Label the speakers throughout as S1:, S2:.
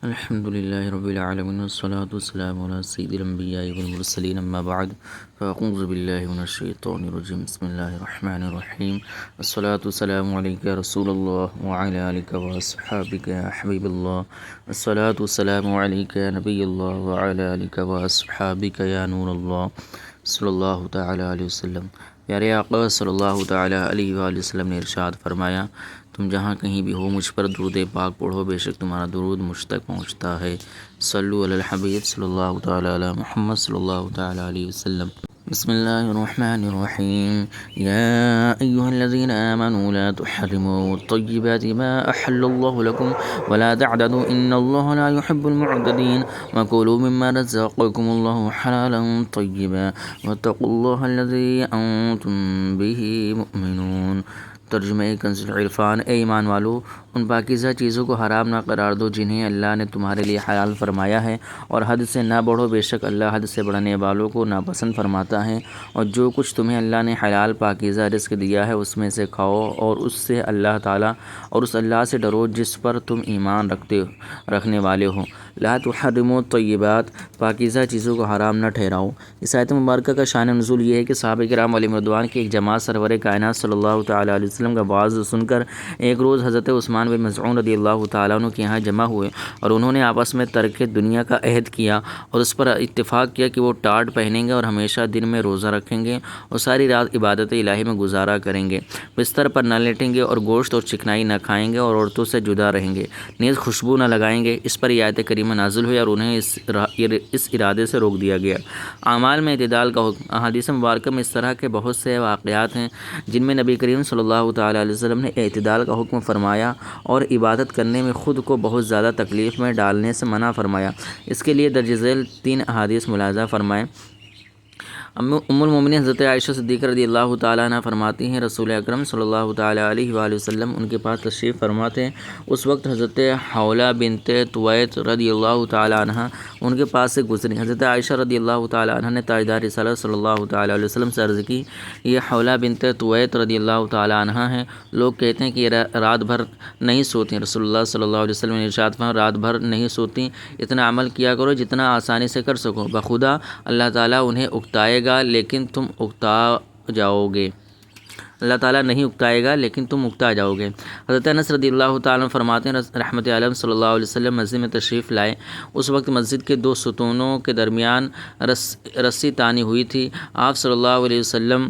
S1: الحمد لله رب العالمين والصلاة والسلام على سيد الأنبياء والمرسلين أما بعد فأعوذ بالله من الشيطان الرجيم بسم الله الرحمن الرحيم الصلاة والسلام عليك يا رسول الله وعلى آلك وأصحابك يا حبيب الله الصلاة والسلام عليك يا نبي الله وعلى آلك وأصحابك يا نور الله صلی اللہ تعالیٰ علیہ وسلم۔ پیارے آقا صلی اللہ تعالیٰ علیہ وآلہ وسلم نے ارشاد فرمایا، تم جہاں کہیں بھی ہو مجھ پر درود پاک پڑھو، بے شک تمہارا درود مجھ تک پہنچتا ہے۔ صلو علی الحبیب صلی اللہ تعالیٰ علی محمد صلی اللہ تعالیٰ علیہ وسلم۔ بسم اللہ الرحمن الرحیم یا ایہا الذین آمنوا لا تحرموا طیبات ما احل اللہ لکم ولا تعتدوا ان اللہ لا يحب المعتدین وکلوا مما رزقکم اللہ حلالا طیبا واتقوا اللہ الذی انتم بہ مؤمنون۔ ترجمہ کنز العرفان، اے ایمان والو، ان پاکیزہ چیزوں کو حرام نہ قرار دو جنہیں اللہ نے تمہارے لیے حلال فرمایا ہے، اور حد سے نہ بڑھو، بے شک اللہ حد سے بڑھنے والوں کو ناپسند فرماتا ہے۔ اور جو کچھ تمہیں اللہ نے حلال پاکیزہ رزق دیا ہے اس میں سے کھاؤ، اور اس سے اللہ تعالیٰ اور اس اللہ سے ڈرو جس پر تم ایمان رکھنے والے ہو۔ لا تحرموا الطیبات، پاکیزہ چیزوں کو حرام نہ ٹھہراؤ۔ اس آیت مبارکہ کا شان نزول یہ ہے کہ صحابہ کرام علیہم رضوان کی ایک جماعت سرور کائنات صلی اللہ تعالیٰ علیہ وسلم کا وعظ سن کر ایک روز حضرت عثمان بن مظعون رضی اللہ تعالیٰ عنہ کے یہاں جمع ہوئے، اور انہوں نے آپس میں ترک دنیا کا عہد کیا اور اس پر اتفاق کیا کہ وہ ٹاٹ پہنیں گے اور ہمیشہ دن میں روزہ رکھیں گے اور ساری رات عبادت الہی میں گزارا کریں گے، بستر پر نہ لیٹیں گے اور گوشت اور چکنائی نہ کھائیں گے اور عورتوں سے جدا رہیں گے، نیز خوشبو نہ لگائیں گے۔ اس پر یہ آیت کریمہ نازل ہوئی اور انہیں اس ارادے سے روک دیا گیا۔ اعمال میں اعتدال کا حکم۔ احادیث مبارکہ میں اس طرح کے بہت سے واقعات ہیں جن میں نبی کریم صلی اللہ تعالیٰ علیہ وسلم نے اعتدال کا حکم فرمایا اور عبادت کرنے میں خود کو بہت زیادہ تکلیف میں ڈالنے سے منع فرمایا۔ اس کے لیے درج ذیل 3 احادیث ملاحظہ فرمائیں۔ ام المومنین حضرت عائشہ صدیقہ رضی اللہ تعالیٰ عنہ فرماتی ہیں، رسول اکرم صلی اللہ تعالیٰ علیہ وآلہ وسلم ان کے پاس تشریف فرماتے ہیں۔ اس وقت حضرت حولہ بنت طویت رضی اللہ تعالیٰ عنہ ان کے پاس سے گزری۔ حضرت عائشہ رضی اللہ تعالیٰ عنہ نے تاجدار رسالت صلی اللہ تعالیٰ علیہ وسلم سے عرض کی، یہ حولہ بنت طویت رضی اللہ تعالیٰ عنہ ہیں، لوگ کہتے ہیں کہ یہ رات بھر نہیں سوتی۔ رسول اللہ صلی اللہ علیہ وسلم نے ارشاد فرمایا، رات بھر نہیں سوتی، اتنا عمل کیا کرو جتنا آسانی سے کر سکو، بخدا اللہ تعالیٰ انہیں اکتائے گا لیکن تم اکتا جاؤ گے۔ اللہ تعالیٰ نہیں اکتائے گا لیکن تم اکتا جاؤ گے۔ حضرت انس رضی اللہ تعالیٰ عنہ فرماتے ہیں، رحمت عالم صلی اللہ علیہ وسلم مسجد میں تشریف لائے، اس وقت مسجد کے 2 ستونوں کے درمیان رسی تانی ہوئی تھی۔ آپ صلی اللہ علیہ وسلم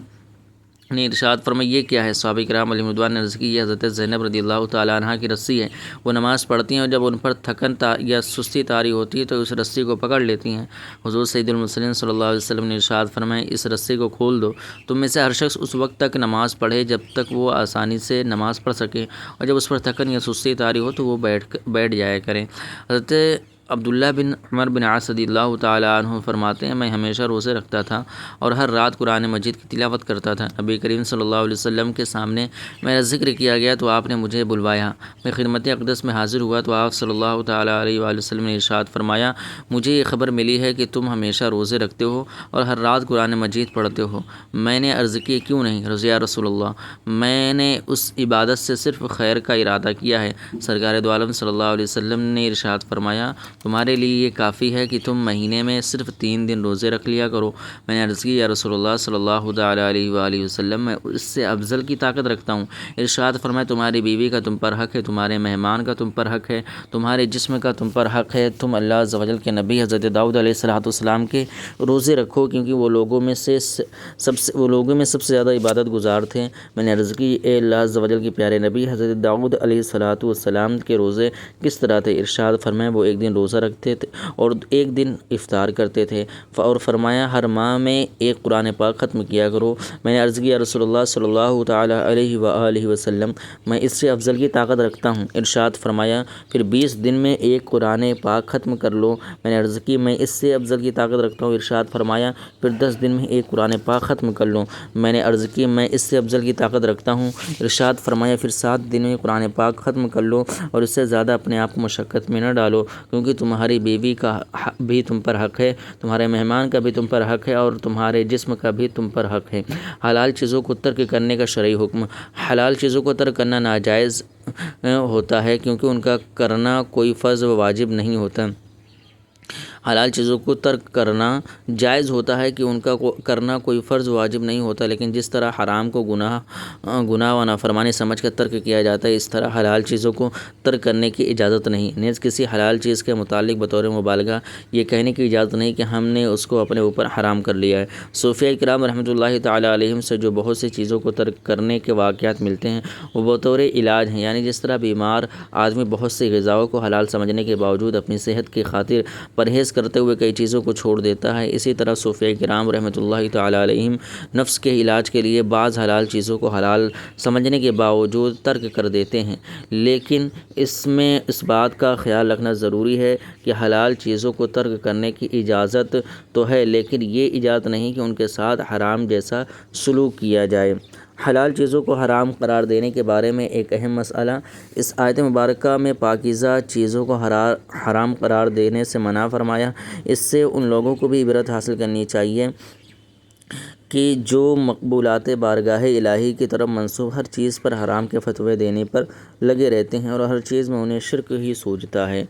S1: نے ارشاد فرمایا، یہ کیا ہے؟ صحابہ کرام علیہم رضوان نے عرض کی، یہ حضرت زینب رضی اللہ تعالیٰ عنہ کی رسی ہے، وہ نماز پڑھتی ہیں اور جب ان پر تھکن یا سستی طاری ہوتی ہے تو اس رسی کو پکڑ لیتی ہیں۔ حضور سید المرسلین صلی اللہ علیہ وسلم نے ارشاد فرمایا، اس رسی کو کھول دو، تم میں سے ہر شخص اس وقت تک نماز پڑھے جب تک وہ آسانی سے نماز پڑھ سکے، اور جب اس پر تھکن یا سستی طاری ہو تو وہ بیٹھ جایا کریں۔ حضرت عبداللہ بن عمر بن عاص رضی اللہ تعالیٰ عنہ فرماتے ہیں، میں ہمیشہ روزے رکھتا تھا اور ہر رات قرآن مجید کی تلاوت کرتا تھا۔ نبی کریم صلی اللہ علیہ وسلم کے سامنے میرا ذکر کیا گیا تو آپ نے مجھے بلوایا، میں خدمت اقدس میں حاضر ہوا تو آپ صلی اللہ تعالیٰ علیہ وآلہ وسلم نے ارشاد فرمایا، مجھے یہ خبر ملی ہے کہ تم ہمیشہ روزے رکھتے ہو اور ہر رات قرآن مجید پڑھتے ہو۔ میں نے عرض کی، کیوں نہیں یا رسول اللہ، میں نے اس عبادت سے صرف خیر کا ارادہ کیا ہے۔ سرکار دو عالم صلی اللہ علیہ وسلم نے ارشاد فرمایا، تمہارے لیے یہ کافی ہے کہ تم مہینے میں صرف 3 دن روزے رکھ لیا کرو۔ میں نے عرض کی، یا رسول اللہ صلی اللہ تعالیٰ علیہ وآلہ وسلم، میں اس سے افضل کی طاقت رکھتا ہوں۔ ارشاد فرمایا، تمہاری بیوی کا تم پر حق ہے، تمہارے مہمان کا تم پر حق ہے، تمہارے جسم کا تم پر حق ہے، تم اللہ عز و جل کے نبی حضرت داؤد علیہ السلام کے روزے رکھو کیونکہ وہ لوگوں میں سب سے زیادہ عبادت گزار تھے۔ میں نے عرض کی، اے اللہ عز و جل کے پیارے نبی حضرت داؤد علیہ السلام کے روزے کس طرح تھے؟ ارشاد فرمایا، وہ ایک دن روزہ رکھتے تھے اور ایک دن افطار کرتے تھے، اور فرمایا ہر ماہ میں ایک قرآن پاک ختم کیا کرو۔ میں نے عرض کیا، رسول اللہ صلی اللہ تعالیٰ علیہ وآلہ وسلم، میں اس سے افضل کی طاقت رکھتا ہوں۔ ارشاد فرمایا، پھر 20 دن میں ایک قرآن پاک ختم کر لو۔ میں نے عرض کی، میں اس سے افضل کی طاقت رکھتا ہوں۔ ارشاد فرمایا، پھر 10 دن میں ایک قرآن پاک ختم کر لو۔ میں نے عرض کی، میں اس سے افضل کی طاقت رکھتا ہوں۔ ارشاد فرمایا، پھر 7 دن میں قرآن پاک ختم کر لو، اور اس سے زیادہ اپنے آپ کو مشقت میں نہ ڈالو کیونکہ تمہاری بیوی کا بھی تم پر حق ہے، تمہارے مہمان کا بھی تم پر حق ہے، اور تمہارے جسم کا بھی تم پر حق ہے۔ حلال چیزوں کو ترک کرنے کا شرعی حکم۔ حلال چیزوں کو ترک کرنا ناجائز ہوتا ہے کیونکہ ان کا کرنا کوئی فرض و واجب نہیں ہوتا۔ حلال چیزوں کو ترک کرنا جائز ہوتا ہے کہ ان کا کرنا کوئی فرض واجب نہیں ہوتا، لیکن جس طرح حرام کو گناہ و نافرمانی سمجھ کر ترک کیا جاتا ہے، اس طرح حلال چیزوں کو ترک کرنے کی اجازت نہیں۔ نیز کسی حلال چیز کے متعلق بطور مبالغہ یہ کہنے کی اجازت نہیں کہ ہم نے اس کو اپنے اوپر حرام کر لیا ہے۔ صوفیہ کرام رحمۃ اللہ تعالیٰ علیہم سے جو بہت سی چیزوں کو ترک کرنے کے واقعات ملتے ہیں وہ بطور علاج ہیں، یعنی جس طرح بیمار آدمی بہت سی غذاؤں کو حلال سمجھنے کے باوجود اپنی صحت کی خاطر پرہیز کرتے ہوئے کئی چیزوں کو چھوڑ دیتا ہے، اسی طرح صوفیہ کرام رحمۃ اللہ تعالیٰ علیہم نفس کے علاج کے لیے بعض حلال چیزوں کو حلال سمجھنے کے باوجود ترک کر دیتے ہیں، لیکن اس میں اس بات کا خیال رکھنا ضروری ہے کہ حلال چیزوں کو ترک کرنے کی اجازت تو ہے، لیکن یہ اجازت نہیں کہ ان کے ساتھ حرام جیسا سلوک کیا جائے۔ حلال چیزوں کو حرام قرار دینے کے بارے میں ایک اہم مسئلہ، اس آیت مبارکہ میں پاکیزہ چیزوں کو حرام قرار دینے سے منع فرمایا۔ اس سے ان لوگوں کو بھی عبرت حاصل کرنی چاہیے کہ جو مقبولات بارگاہ الہی کی طرف منسوب ہر چیز پر حرام کے فتوے دینے پر لگے رہتے ہیں اور ہر چیز میں انہیں شرک ہی سوچتا ہے۔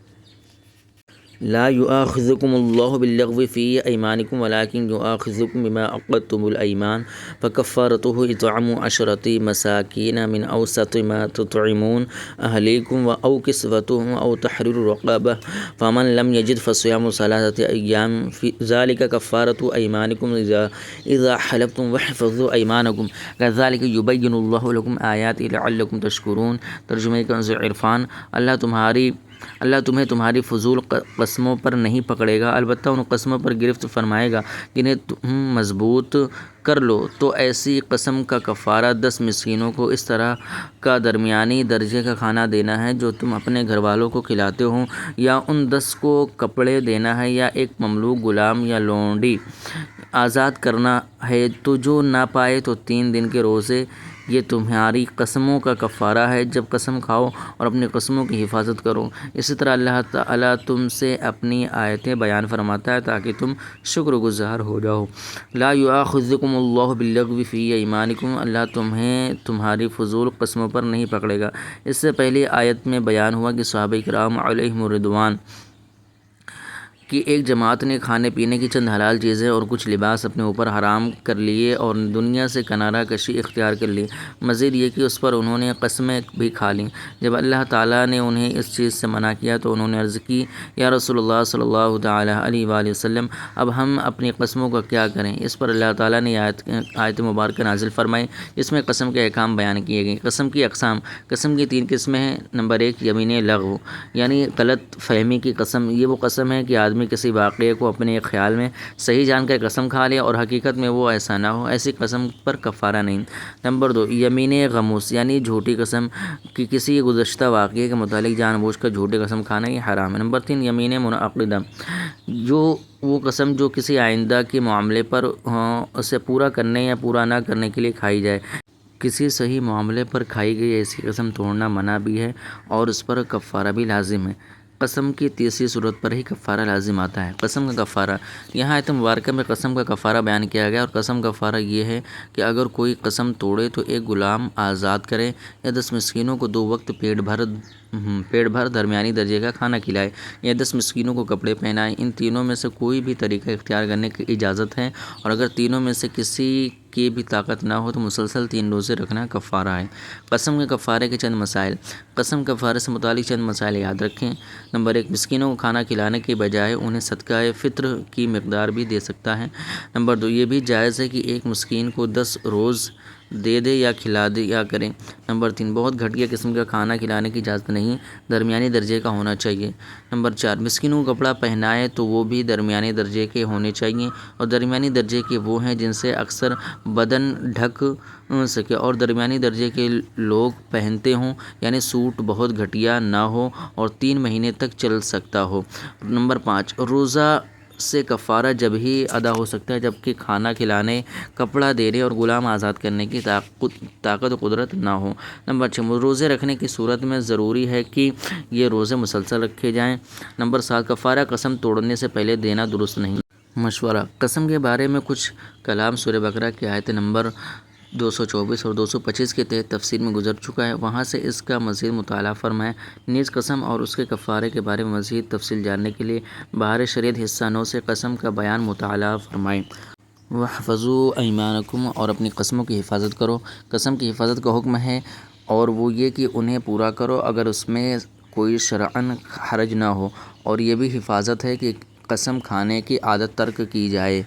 S1: لا يؤاخذكم الله باللغو في أيمانكم ولكن يؤاخذكم بما عقدتم الأيمان فكفارته إطعام 10 مساكين من أوسط ما تطعمون أهليكم أو كسوتهم أو تحرير رقبة فمن لم يجد فصيام 3 أيام ذلك كفارة أيمانكم إذا حلفتم واحفظوا أيمانكم كذلك يبين الله لكم آياته لعلكم تشكرون۔ ترجمہ کنز عرفان۔ اللہ تمہیں تمہاری فضول قسموں پر نہیں پکڑے گا، البتہ ان قسموں پر گرفت فرمائے گا جنہیں تم مضبوط کر لو، تو ایسی قسم کا کفارہ 10 مسکینوں کو اس طرح کا درمیانی درجے کا کھانا دینا ہے جو تم اپنے گھر والوں کو کھلاتے ہو، یا ان 10 کو کپڑے دینا ہے، یا ایک مملوک غلام یا لونڈی آزاد کرنا ہے، تو جو نہ پائے تو 3 دن کے روزے۔ یہ تمہاری قسموں کا کفارہ ہے جب قسم کھاؤ، اور اپنی قسموں کی حفاظت کرو۔ اسی طرح اللہ تعالیٰ تم سے اپنی آیتیں بیان فرماتا ہے تاکہ تم شکر گزار ہو جاؤ۔ لا یؤاخذکم اللہ باللغو فی ایمانکم، اللہ تمہیں تمہاری فضول قسموں پر نہیں پکڑے گا۔ اس سے پہلی آیت میں بیان ہوا کہ صحابہ کرام علیہم الرضوان کی ایک جماعت نے کھانے پینے کی چند حلال چیزیں اور کچھ لباس اپنے اوپر حرام کر لیے اور دنیا سے کنارہ کشی اختیار کر لی۔ مزید یہ کہ اس پر انہوں نے قسمیں بھی کھا لیں۔ جب اللہ تعالیٰ نے انہیں اس چیز سے منع کیا تو انہوں نے عرض کی، یا رسول اللہ صلی اللہ تعالیٰ علیہ وآلہ وسلم، اب ہم اپنی قسموں کا کیا کریں؟ اس پر اللہ تعالیٰ نے آیت مبارکہ نازل فرمائی جس میں قسم کے احکام بیان کیے گئے۔ قسم کی اقسام۔ قسم کی 3 قسمیں ہیں۔ نمبر 1 یمین لغو، یعنی غلط فہمی کی قسم۔ یہ وہ قسم ہے کہ آدمی کسی واقعے کو اپنے خیال میں صحیح جان کر قسم کھا لے اور حقیقت میں وہ ایسا نہ ہو، ایسی قسم پر کفارہ نہیں۔ نمبر 2 یمین غموس، یعنی جھوٹی قسم کہ کسی گزشتہ واقعے کے متعلق جان بوجھ کر جھوٹی قسم کھانا یہ حرام ہے۔ نمبر 3 یمین منعقدہ، وہ قسم جو کسی آئندہ کے معاملے پر اسے پورا کرنے یا پورا نہ کرنے کے لیے کھائی جائے۔ کسی صحیح معاملے پر کھائی گئی ایسی قسم توڑنا منع بھی ہے اور اس پر کفارہ بھی لازم ہے۔ قسم کی تیسری صورت پر ہی کفارہ لازم آتا ہے۔ قسم کا کفارہ۔ یہاں آیت مبارکہ میں قسم کا کفارہ بیان کیا گیا، اور قسم کا کفارہ یہ ہے کہ اگر کوئی قسم توڑے تو ایک غلام آزاد کرے یا 10 مسکینوں کو 2 وقت پیٹ بھر درمیانی درجے کا کھانا کھلائے، یا 10 مسکینوں کو کپڑے پہنائے۔ ان تینوں میں سے کوئی بھی طریقہ اختیار کرنے کی اجازت ہے، اور اگر تینوں میں سے کسی کی بھی طاقت نہ ہو تو مسلسل 3 روزے رکھنا کفارہ ہے۔ قسم کے کفارے کے چند مسائل۔ قسم کفارے سے متعلق چند مسائل یاد رکھیں۔ نمبر 1 مسکینوں کو کھانا کھلانے کے بجائے انہیں صدقہ فطر کی مقدار بھی دے سکتا ہے۔ نمبر 2 یہ بھی جائز ہے کہ ایک مسکین کو 10 روز دے دے یا کھلا دے یا کریں۔ نمبر 3 بہت گھٹیا قسم کا کھانا کھلانے کی اجازت نہیں، درمیانی درجے کا ہونا چاہیے۔ نمبر 4 مسکینوں کو کپڑا پہنائے تو وہ بھی درمیانی درجے کے ہونے چاہیے، اور درمیانی درجے کے وہ ہیں جن سے اکثر بدن ڈھک سکے اور درمیانی درجے کے لوگ پہنتے ہوں، یعنی سوٹ بہت گھٹیا نہ ہو اور 3 مہینے تک چل سکتا ہو۔ نمبر 5 روزہ سے کفارہ جب ہی ادا ہو سکتا ہے جب کہ کھانا کھلانے، کپڑا دینے اور غلام آزاد کرنے کی طاقت و قدرت نہ ہو۔ نمبر 6، روزے رکھنے کی صورت میں ضروری ہے کہ یہ روزے مسلسل رکھے جائیں۔ نمبر 7، کفارہ قسم توڑنے سے پہلے دینا درست نہیں۔ مشورہ: قسم کے بارے میں کچھ کلام سورہ بقرہ کی آیت نمبر 224 اور 225 کے تحت تفسیر میں گزر چکا ہے، وہاں سے اس کا مزید مطالعہ فرمائیں۔ نیز قسم اور اس کے کفارے کے بارے میں مزید تفصیل جاننے کے لیے بہار شریعت حصہ 9 سے قسم کا بیان مطالعہ فرمائیں۔ وَاحْفَظُوا أَيْمَانَكُمْ، اور اپنی قسموں کی حفاظت کرو۔ قسم کی حفاظت کا حکم ہے اور وہ یہ کہ انہیں پورا کرو اگر اس میں کوئی شرعاً حرج نہ ہو، اور یہ بھی حفاظت ہے کہ قسم کھانے کی عادت ترک کی جائے۔